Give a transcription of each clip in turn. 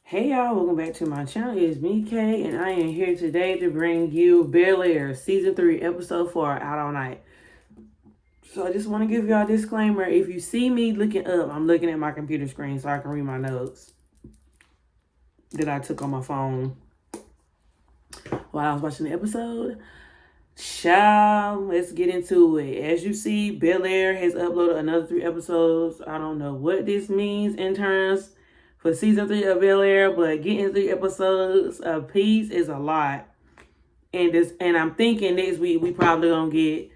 Hey y'all, welcome back to my channel. It's me, Kay, and I am here today to bring you Bel-Air Season 3, Episode 4, Out All Night. So I just want to give y'all a disclaimer. If you see me looking up, I'm looking at my computer screen so I can read my notes that I took on my phone while I was watching the episode. Child, let's get into it. As you see, Bel-Air has uploaded another 3 episodes. I don't know what this means in terms for season 3 of Bel-Air, but getting 3 episodes a piece is a lot. And I'm thinking next week we probably gonna get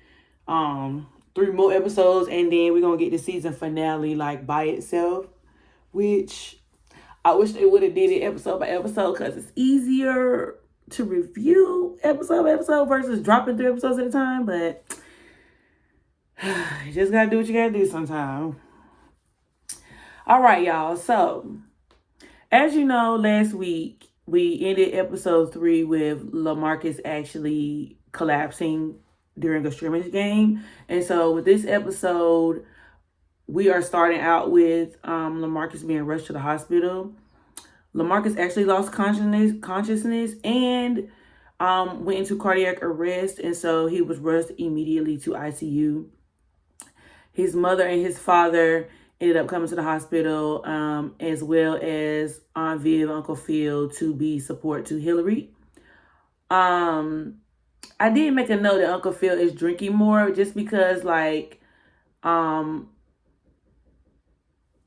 3 more episodes, and then we're gonna get the season finale like by itself, which I wish they would have did it episode by episode because it's easier to review episode by episode versus dropping 3 episodes at a time. But you just gotta do what you gotta do sometimes. All right, y'all. So as you know, last week we ended episode 3 with LaMarcus actually collapsing during a scrimmage game. And so with this episode, we are starting out with LaMarcus being rushed to the hospital. LaMarcus actually lost consciousness and went into cardiac arrest. And so he was rushed immediately to ICU. His mother and his father ended up coming to the hospital, as well as Aunt Viv, Uncle Phil, to be support to Hillary. I did make a note that Uncle Phil is drinking more just because, like,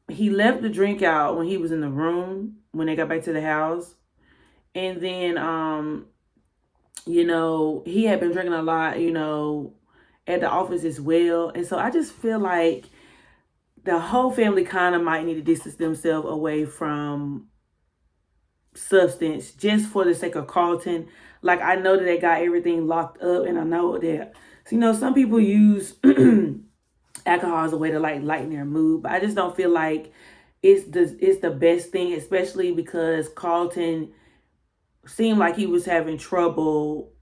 he left the drink out when he was in the room when they got back to the house. And then, he had been drinking a lot, at the office as well. And so I just feel like the whole family kind of might need to distance themselves away from substance just for the sake of Carlton. Like, I know that they got everything locked up, and I know that, some people use alcohol as a way to like lighten their mood, but I just don't feel like it's the best thing, especially because Carlton seemed like he was having trouble.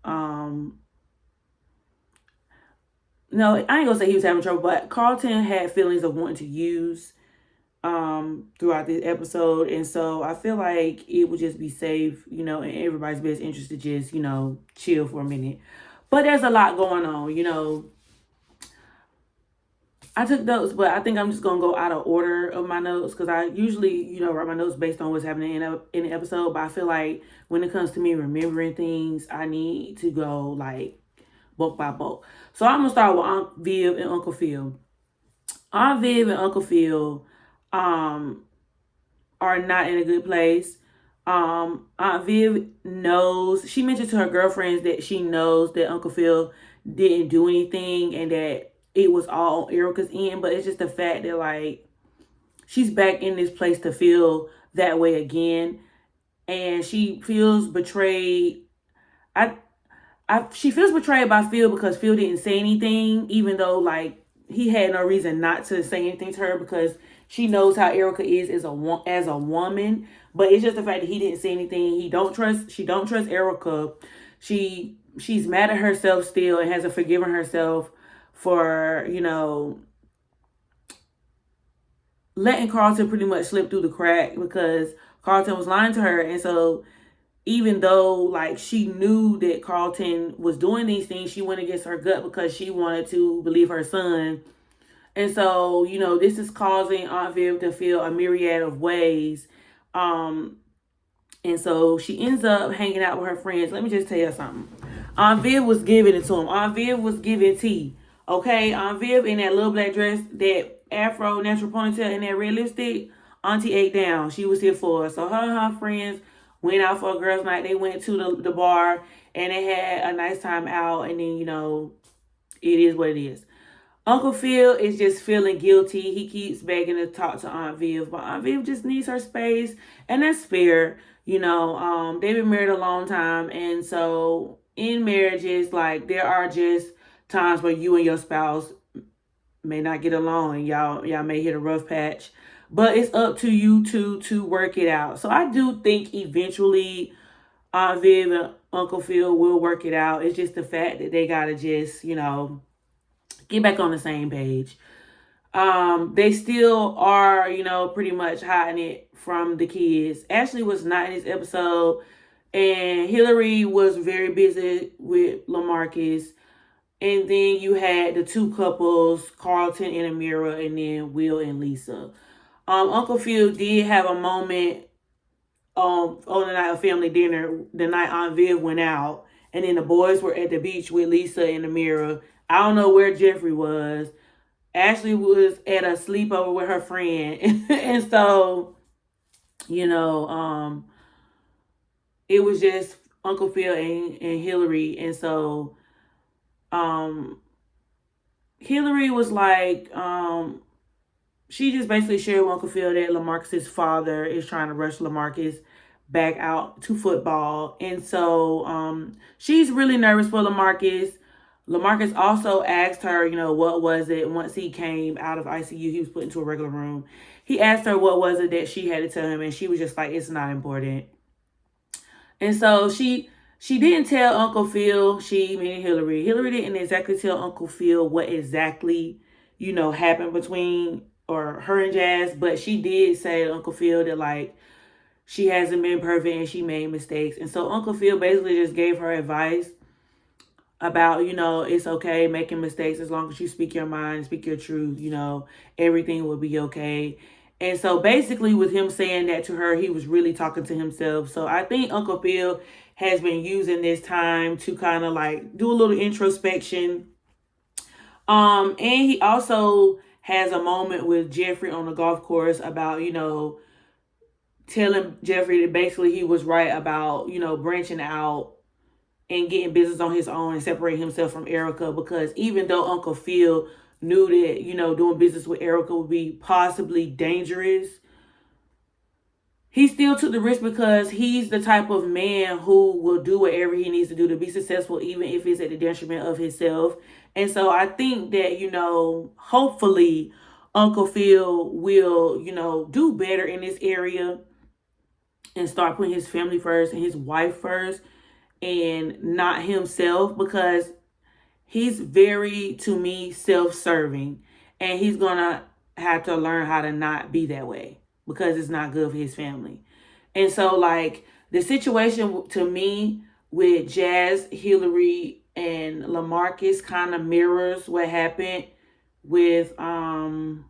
No, I ain't gonna say he was having trouble, but Carlton had feelings of wanting to use throughout this episode. And so I feel like it would just be safe, in everybody's best interest to just, chill for a minute. But there's a lot going on, I took notes, but I think I'm just going to go out of order of my notes because I usually, write my notes based on what's happening in the episode. But I feel like when it comes to me remembering things, I need to go like bulk by bulk. So I'm going to start with Aunt Viv and Uncle Phil. Aunt Viv and Uncle Phil are not in a good place. Aunt Viv knows, she mentioned to her girlfriends that she knows that Uncle Phil didn't do anything and that it was all on Erica's end, but it's just the fact that, like, she's back in this place to feel that way again, and she feels betrayed. She feels betrayed by Phil because Phil didn't say anything, even though, like, he had no reason not to say anything to her because she knows how Erica is as a woman. But it's just the fact that he didn't say anything. She don't trust Erica. She's mad at herself still and hasn't forgiven herself for, letting Carlton pretty much slip through the crack because Carlton was lying to her. And so even though, like, she knew that Carlton was doing these things, she went against her gut because she wanted to believe her son. And so, this is causing Aunt Viv to feel a myriad of ways. And so she ends up hanging out with her friends. Let me just tell you something. Aunt Viv was giving it to him. Aunt Viv was giving tea. Okay, Aunt Viv in that little black dress, that afro natural ponytail, and that red lipstick, Auntie ate down. She was here for her. So her and her friends went out for a girls' night. They went to the bar, and they had a nice time out. And then, it is what it is. Uncle Phil is just feeling guilty. He keeps begging to talk to Aunt Viv, but Aunt Viv just needs her space, and that's fair. They've been married a long time, and so in marriages, like, there are just times where you and your spouse may not get along and y'all may hit a rough patch, but it's up to you to work it out. So I do think eventually Aunt Viv and Uncle Phil will work it out. It's just the fact that they gotta just, get back on the same page. They still are, pretty much hiding it from the kids. Ashley was not in this episode, and Hillary was very busy with LaMarcus. And then you had the two couples, Carlton and Amira, and then Will and Lisa. Uncle Phil did have a moment on the night of family dinner, the night Aunt Viv went out, and then the boys were at the beach with Lisa and Amira. I don't know where Jeffrey was. Ashley was at a sleepover with her friend. And so, you know, it was just Uncle Phil and Hillary. And so Hillary was like, she just basically shared with Uncle Phil that LaMarcus's father is trying to rush LaMarcus back out to football. And so she's really nervous for LaMarcus. LaMarcus also asked her, you know, what was it once he came out of ICU, he was put into a regular room. He asked her what was it that she had to tell him, and she was just like, it's not important. And so she didn't tell Uncle Phil, meaning Hillary. Hillary didn't exactly tell Uncle Phil what exactly, you know, happened between or her and Jazz, but she did say to Uncle Phil that, like, she hasn't been perfect and she made mistakes. And so Uncle Phil basically just gave her advice about, you know, it's okay making mistakes as long as you speak your mind, speak your truth, you know, everything will be okay. And so basically with him saying that to her, he was really talking to himself. So I think Uncle Phil has been using this time to kind of like do a little introspection. And he also has a moment with Jeffrey on the golf course about, you know, telling Jeffrey that basically he was right about, you know, branching out and getting business on his own and separating himself from Erica, because even though Uncle Phil knew that, you know, doing business with Erica would be possibly dangerous, he still took the risk because he's the type of man who will do whatever he needs to do to be successful, even if it's at the detriment of himself. And so I think that, you know, hopefully Uncle Phil will, you know, do better in this area and start putting his family first and his wife first and not himself, because he's very, to me, self-serving, and he's gonna have to learn how to not be that way because it's not good for his family. And so, like, the situation to me with Jazz, Hillary, and LaMarcus kind of mirrors what happened with Uncle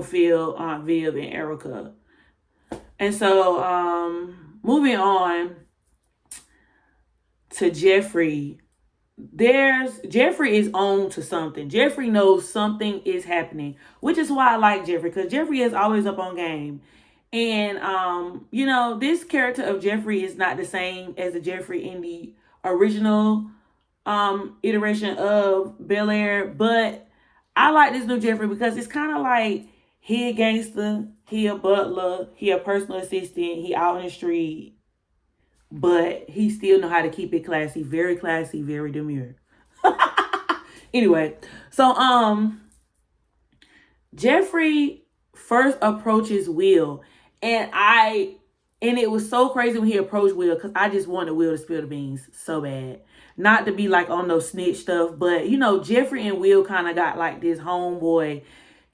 Phil, Aunt Viv, and Erica. And so moving on to Jeffrey, Jeffrey is on to something. Jeffrey knows something is happening, which is why I like Jeffrey, because Jeffrey is always up on game. And you know, this character of Jeffrey is not the same as the Jeffrey in the original iteration of Bel-Air, but I like this new Jeffrey because it's kind of like he a gangster, he a butler, he a personal assistant, he out in the street, but he still know how to keep it classy, very demure. Anyway, so Jeffrey first approaches Will, and it was so crazy when he approached Will, because I just wanted Will to spill the beans so bad. Not to be like on no snitch stuff, but you know, Jeffrey and Will kind of got like this homeboy.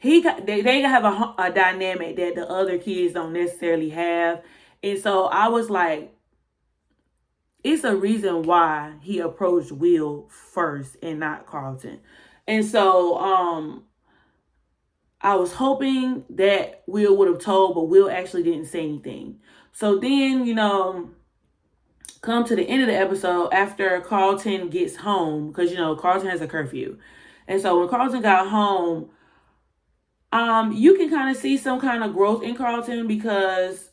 They have a dynamic that the other kids don't necessarily have. And so I was like, it's a reason why he approached Will first and not Carlton. And so I was hoping that Will would have told, but Will actually didn't say anything. So then, you know, come to the end of the episode after Carlton gets home, because, you know, Carlton has a curfew. And so when Carlton got home, you can kind of see some kind of growth in Carlton, because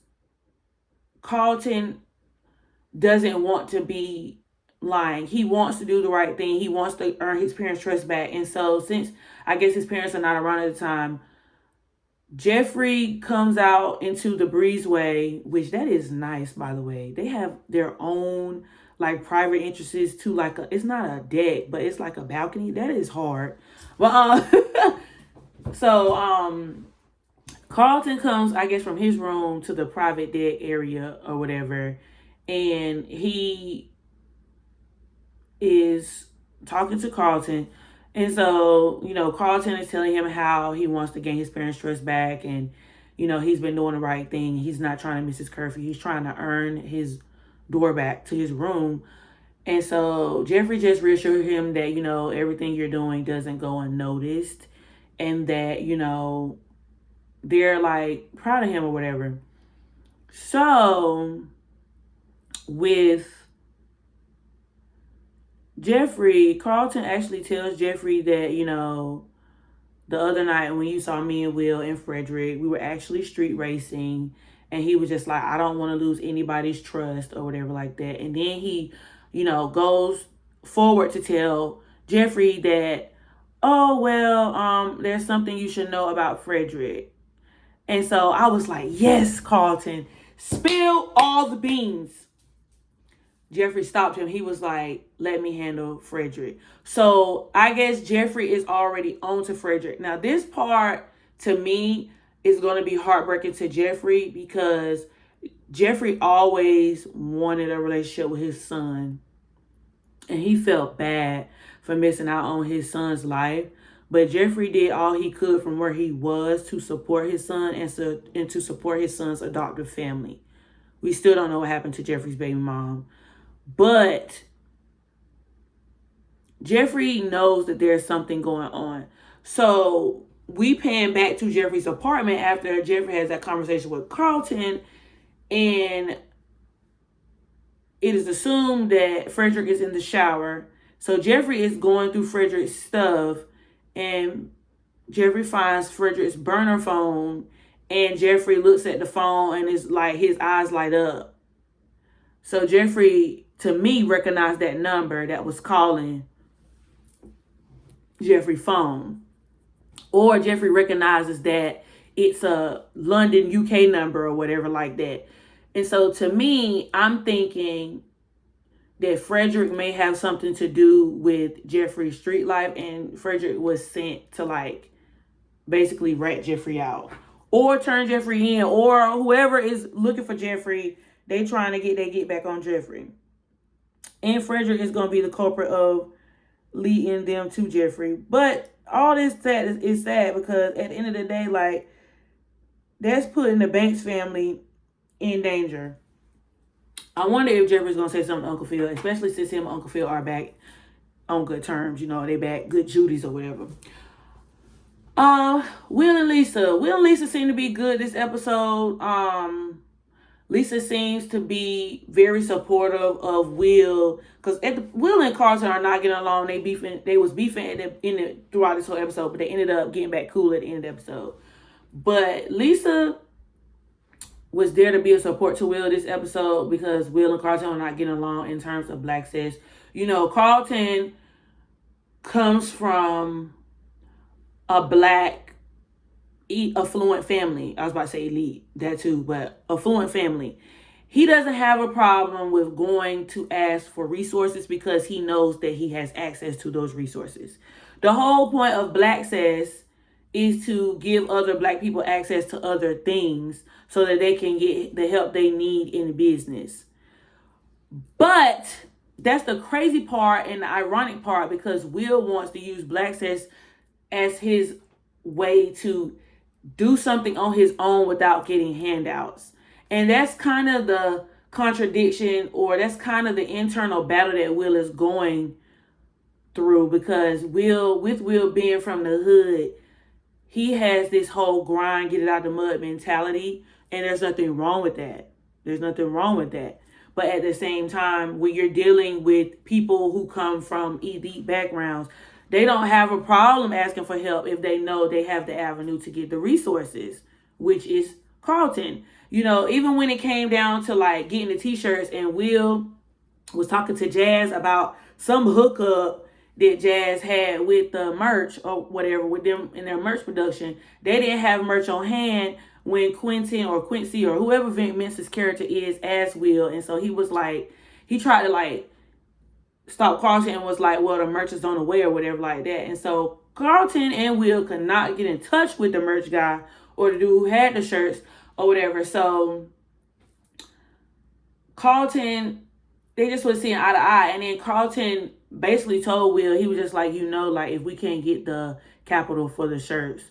Carlton doesn't want to be lying. He wants to do the right thing. He wants to earn his parents' trust back. And so since I guess his parents are not around at the time, Jeffrey comes out into the breezeway, which that is nice, by the way. They have their own like private entrances to like it's not a deck, but it's like a balcony. That is hard. But so Carlton comes, I guess, from his room to the private deck area or whatever, and he is talking to Carlton. And so, you know, Carlton is telling him how he wants to gain his parents' trust back, and he's been doing the right thing. He's not trying to miss his curfew. He's trying to earn his door back to his room. And so Jeffrey just reassured him that, everything you're doing doesn't go unnoticed, and that, they're like proud of him or whatever. So with Jeffrey, Carlton actually tells Jeffrey that, the other night when you saw me and Will and Frederick, we were actually street racing. And he was just like, I don't want to lose anybody's trust or whatever like that. And then he, goes forward to tell Jeffrey that, oh, well, there's something you should know about Frederick. And so I was like, yes, Carlton, spill all the beans. Jeffrey stopped him. He was like, let me handle Frederick. So I guess Jeffrey is already on to Frederick. Now, this part, to me, is going to be heartbreaking to Jeffrey, because Jeffrey always wanted a relationship with his son. And he felt bad for missing out on his son's life. But Jeffrey did all he could from where he was to support his son and to support his son's adoptive family. We still don't know what happened to Jeffrey's baby mom. But Jeffrey knows that there's something going on. So we pan back to Jeffrey's apartment after Jeffrey has that conversation with Carlton. And it is assumed that Frederick is in the shower. So Jeffrey is going through Frederick's stuff. And Jeffrey finds Frederick's burner phone. And Jeffrey looks at the phone and it's like his eyes light up. So Jeffrey, to me, recognized that number that was calling Jeffrey's phone. Or Jeffrey recognizes that it's a London, UK number or whatever like that. And so to me, I'm thinking that Frederick may have something to do with Jeffrey's street life, and Frederick was sent to basically rat Jeffrey out or turn Jeffrey in, or whoever is looking for Jeffrey, they trying to get their get back on Jeffrey. And Frederick is going to be the culprit of leading them to Jeffrey. But all this is sad, because at the end of the day, that's putting the Banks family in danger. I wonder if Jeffrey's going to say something to Uncle Phil, especially since him and Uncle Phil are back on good terms. They back good Judies or whatever. Will and Lisa. Will and Lisa seem to be good this episode. Lisa seems to be very supportive of Will, because Will and Carlton are not getting along. They was beefing throughout this whole episode, but they ended up getting back cool at the end of the episode. But Lisa was there to be a support to Will this episode, because Will and Carlton are not getting along in terms of black sis. Carlton comes from a black affluent family. I was about to say elite, that too, but affluent family. He doesn't have a problem with going to ask for resources, because he knows that he has access to those resources. The whole point of Black Access is to give other black people access to other things so that they can get the help they need in business. But that's the crazy part and the ironic part, because Will wants to use Black Access as his way to do something on his own without getting handouts. And that's kind of the contradiction, or that's kind of the internal battle that Will is going through, because Will being from the hood, he has this whole grind, get it out the mud mentality, and there's nothing wrong with that. There's nothing wrong with that. But at the same time, when you're dealing with people who come from elite backgrounds, they don't have a problem asking for help if they know they have the avenue to get the resources, which is Carlton. Even when it came down to getting the t-shirts, and Will was talking to Jazz about some hookup that Jazz had with the merch or whatever, with them in their merch production, they didn't have merch on hand when Quentin or Quincy or whoever Vin Mensa's character is asked Will. And so he was he tried to stop Carlton and was like, well, the merch is on the way or whatever like that. And so Carlton and Will could not get in touch with the merch guy or the dude who had the shirts or whatever. So Carlton, they just was seeing eye to eye. And then Carlton basically told Will, he was just if we can't get the capital for the shirts,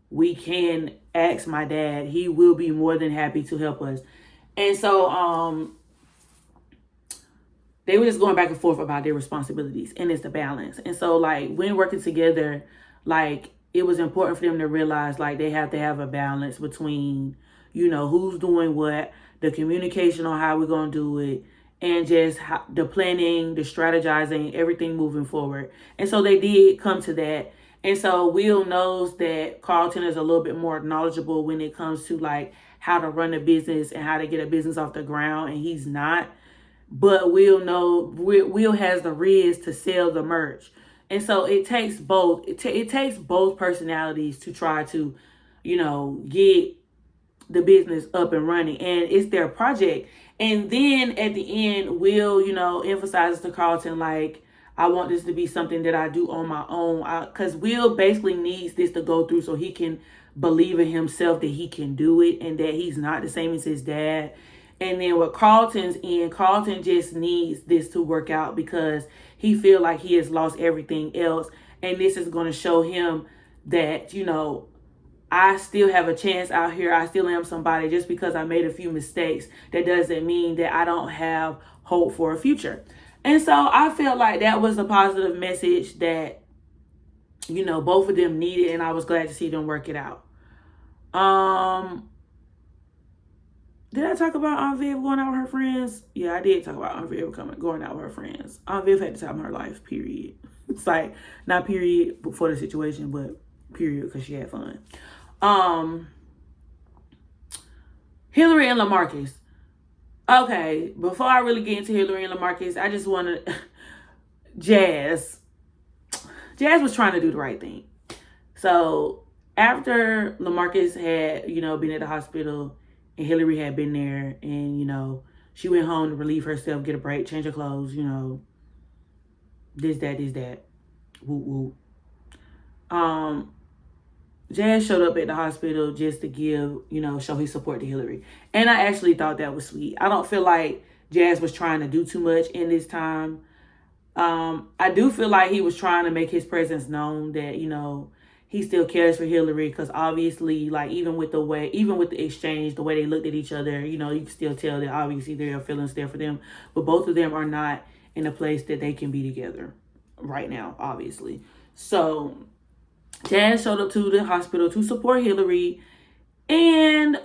we can ask my dad. He will be more than happy to help us. And so they were just going back and forth about their responsibilities, and it's the balance. And so like when working together, like it was important for them to realize like they have to have a balance between, you know, who's doing what, the communication on how we're going to do it, and just how, the planning, the strategizing, everything moving forward. And so they did come to that. And so Will knows that Carlton is a little bit more knowledgeable when it comes to like how to run a business and how to get a business off the ground, and he's not. But Will has the riz to sell the merch. And so it takes both. It takes both personalities to try to, you know, get the business up and running, and it's their project. And then at the end, Will, you know, emphasizes to Carlton like, I want this to be something that I do on my own, because Will basically needs this to go through so he can believe in himself that he can do it and that he's not the same as his dad. And then with Carlton's end, Carlton just needs this to work out because he feel like he has lost everything else, and this is going to show him that, you know, I still have a chance out here. I still am somebody. Just because I made a few mistakes, that doesn't mean that I don't have hope for a future. And so I felt like that was a positive message that, you know, both of them needed, and I was glad to see them work it out. Did I talk about Aunt Viv going out with her friends? Yeah, I did talk about Aunt Viv going out with her friends. Aunt Viv had the time of her life, period. It's like, not period for the situation, but period because she had fun. Hillary and LaMarcus. Okay, before I really get into Hillary and LaMarcus, I just want to... Jazz was trying to do the right thing. So after LaMarcus had, you know, been at the hospital and Hillary had been there, and, you know, she went home to relieve herself, get a break, change her clothes, you know, this, that, whoop, whoop. Jazz showed up at the hospital just to give, you know, show his support to Hillary. And I actually thought that was sweet. I don't feel like Jazz was trying to do too much in this time. I do feel like he was trying to make his presence known that, you know, he still cares for Hillary, because obviously, like, even with the exchange, the way they looked at each other, you know, you can still tell that obviously there are feelings there for them. But both of them are not in a place that they can be together right now, obviously. So Jazz showed up to the hospital to support Hillary, and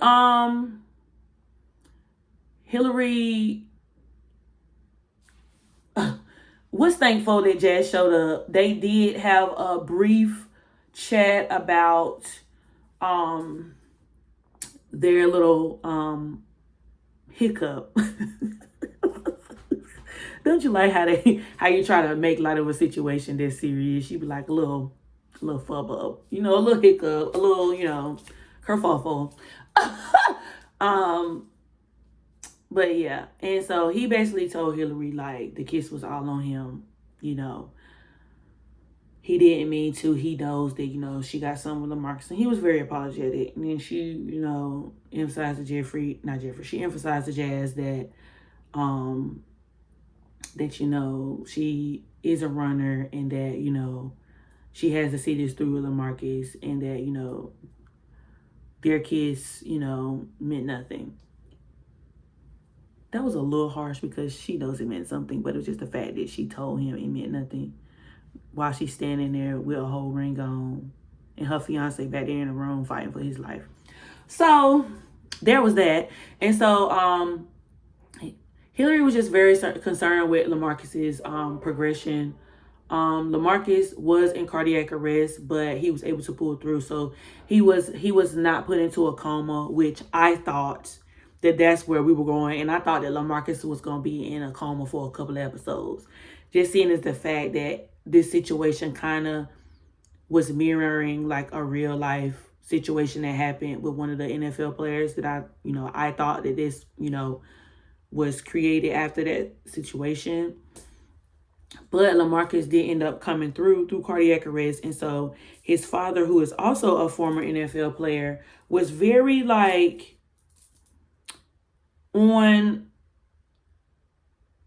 Hillary was thankful that Jazz showed up. They did have a brief chat about their little hiccup. Don't you like how you try to make light of a situation that's serious? You be like a little fub up, you know, a little hiccup, a little, you know, kerfuffle. But yeah, and so he basically told Hillary like the kiss was all on him, you know. He didn't mean to. He knows that, you know, she got some of the marks, and he was very apologetic. And then she, you know, emphasized to she emphasized to Jazz that that, you know, she is a runner, and that, you know, she has to see this through with LaMarcus, and that, you know, their kiss, you know, meant nothing. That was a little harsh because she knows it meant something, but it was just the fact that she told him it meant nothing while she's standing there with a whole ring on and her fiance back there in the room fighting for his life. So there was that. And so Hillary was just very concerned with LaMarcus's progression. LaMarcus was in cardiac arrest, but he was able to pull through. So he was not put into a coma, which I thought that's where we were going. And I thought that LaMarcus was going to be in a coma for a couple of episodes. Just seeing as the fact that this situation kind of was mirroring like a real life situation that happened with one of the NFL players that I thought that this, you know, was created after that situation. But LaMarcus did end up coming through cardiac arrest. And so his father, who is also a former NFL player, was very like on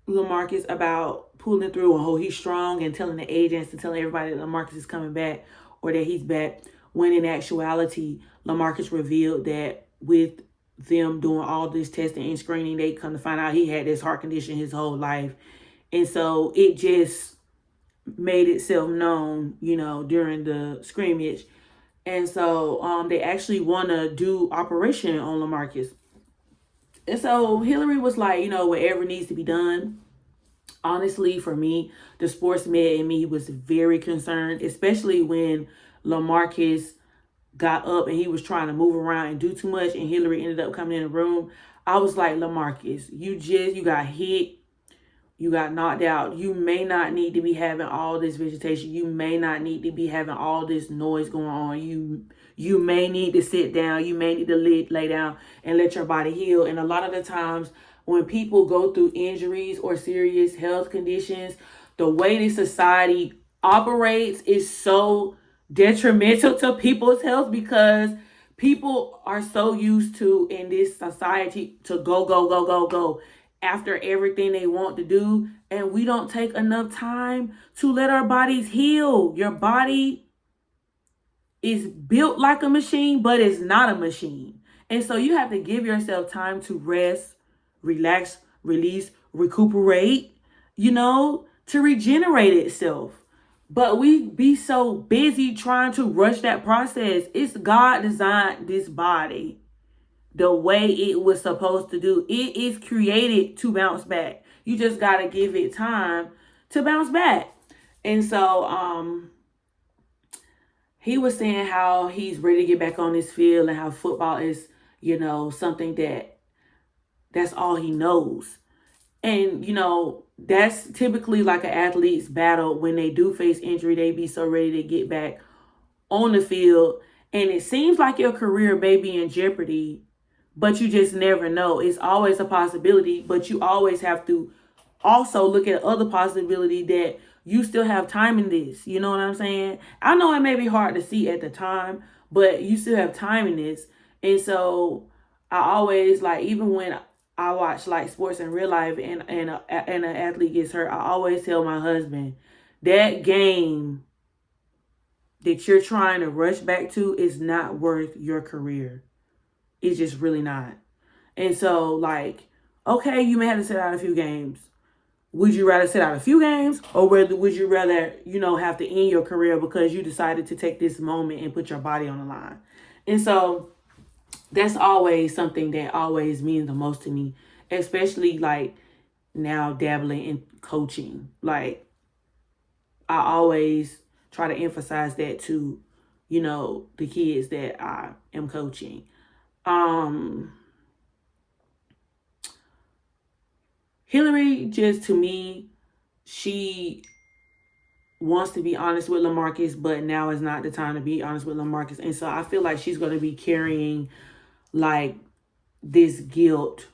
LaMarcus about pulling through and how he's strong, and telling the agents and telling everybody that LaMarcus is coming back or that he's back. when in actuality, LaMarcus revealed that with them doing all this testing and screening, they come to find out he had this heart condition his whole life. And so it just made itself known, during the scrimmage. And so they actually want to do operation on LaMarcus. And so Hillary was like, whatever needs to be done. Honestly, for me, the sports med in me was very concerned, especially when LaMarcus got up and he was trying to move around and do too much, and Hillary ended up coming in the room. I was like, LaMarcus, you got hit. You got knocked out. You may not need to be having all this vegetation. You may not need to be having all this noise going on. You may need to sit down. You may need to lay down and let your body heal. And a lot of the times when people go through injuries or serious health conditions, the way this society operates is so detrimental to people's health, because people are so used to, in this society, to go after everything they want to do, and we don't take enough time to let our bodies heal. Your body is built like a machine, but it's not a machine. And so you have to give yourself time to rest, relax, release, recuperate, to regenerate itself. But we be so busy trying to rush that process. It's God designed this body the way it was supposed to do. It is created to bounce back. You just got to give it time to bounce back. And so he was saying how he's ready to get back on this field, and how football is, something that's all he knows. And, that's typically like an athlete's battle. When they do face injury, they be so ready to get back on the field. And it seems like your career may be in jeopardy, but you just never know. It's always a possibility, but you always have to also look at other possibility that you still have time in this. You know what I'm saying? I know it may be hard to see at the time, but you still have time in this. And so I always, like, even when I watch like sports in real life and an athlete gets hurt, I always tell my husband, that game that you're trying to rush back to is not worth your career. It's just really not. And so, like, okay, you may have to sit out a few games. Would you rather sit out a few games, or would you rather, have to end your career because you decided to take this moment and put your body on the line? And so that's always something that always means the most to me, especially like now dabbling in coaching. Like, I always try to emphasize that to, the kids that I am coaching. Hillary, just, to me, she wants to be honest with LaMarcus, but now is not the time to be honest with LaMarcus. And so I feel like she's going to be carrying like this guilt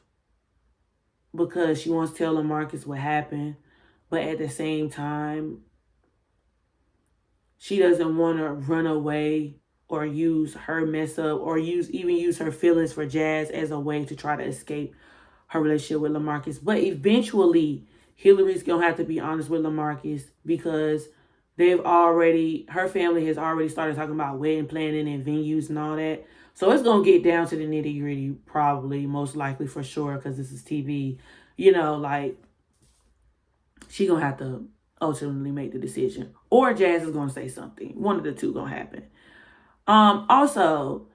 because she wants to tell LaMarcus what happened, but at the same time, she doesn't want to run away or use her mess up or use her feelings for Jazz as a way to try to escape her relationship with LaMarcus. But eventually, Hillary's going to have to be honest with LaMarcus, because her family has already started talking about wedding planning and venues and all that. So it's going to get down to the nitty gritty, probably, most likely, for sure, because this is TV. Like, she going to have to ultimately make the decision. Or Jazz is going to say something. One of the two going to happen. Also,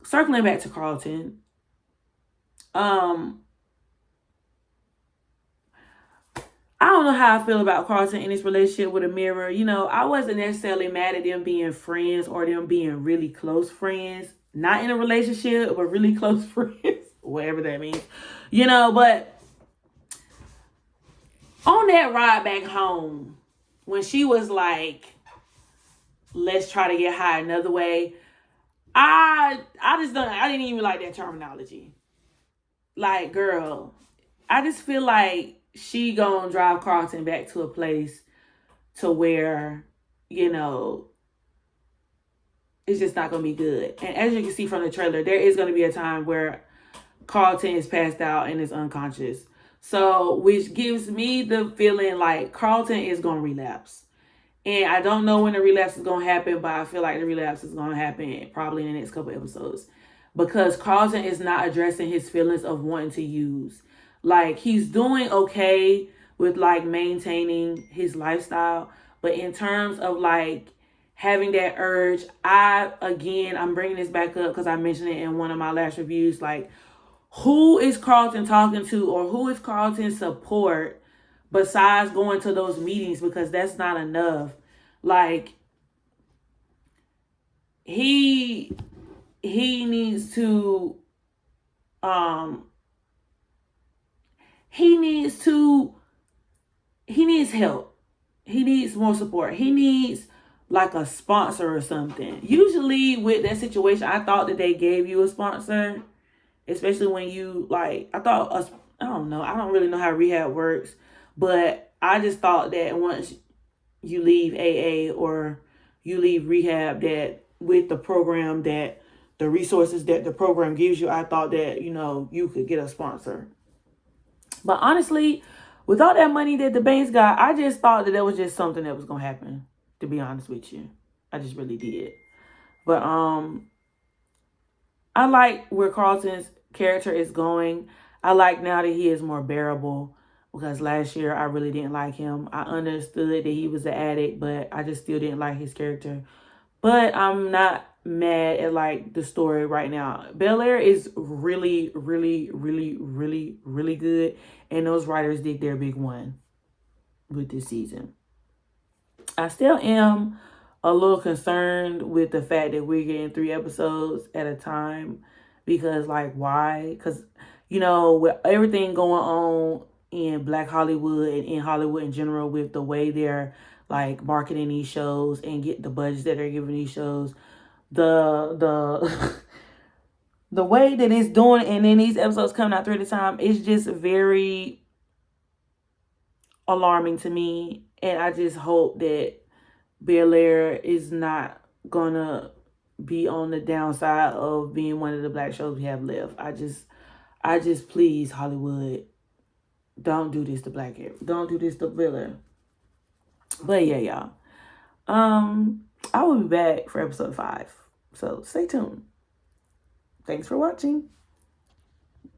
circling back to Carlton, I don't know how I feel about Carlton in his relationship with Amira. I wasn't necessarily mad at them being friends or them being really close friends. Not in a relationship, but really close friends. Whatever that means. But on that ride back home, when she was like, let's try to get high another way, I didn't even like that terminology. Like, girl, I just feel like she gonna drive Carlton back to a place to where, it's just not gonna be good. And as you can see from the trailer, there is gonna be a time where Carlton is passed out and is unconscious. So, which gives me the feeling like Carlton is gonna relapse. And I don't know when the relapse is going to happen, but I feel like the relapse is going to happen probably in the next couple episodes. Because Carlton is not addressing his feelings of wanting to use. Like, he's doing okay with, like, maintaining his lifestyle. But in terms of, like, having that urge, I'm bringing this back up because I mentioned it in one of my last reviews. Like, who is Carlton talking to, or who is Carlton's support besides going to those meetings? Because that's not enough. Like, he needs to he needs help. He needs more support. He needs like a sponsor or something. Usually with that situation, I thought that they gave you a sponsor, especially when you like, I don't know. I don't really know how rehab works, but I just thought that once you leave AA or you leave rehab, that with the program, that the resources that the program gives you, I thought that, you could get a sponsor. But honestly, with all that money that the Banks got, I just thought that was just something that was going to happen, to be honest with you. I just really did. But I like where Carlton's character is going. I like now that he is more bearable, because last year I really didn't like him. I understood that he was an addict, but I just still didn't like his character. But I'm not mad at like the story right now. Bel-Air is really, really, really, really, really good. And those writers did their big one with this season. I still am a little concerned with the fact that we're getting 3 episodes at a time. Because, like, why? Because, with everything going on in Black Hollywood and in Hollywood in general, with the way they're like marketing these shows and get the budgets that they're giving these shows, the the way that it's doing, and then these episodes coming out 3 at a time, it's just very alarming to me. And I just hope that Bel-Air is not gonna be on the downside of being one of the black shows we have left. I just please, Hollywood, don't do this to Black Hair. Don't do this to Bel-Air. But yeah, y'all. I will be back for episode 5. So stay tuned. Thanks for watching.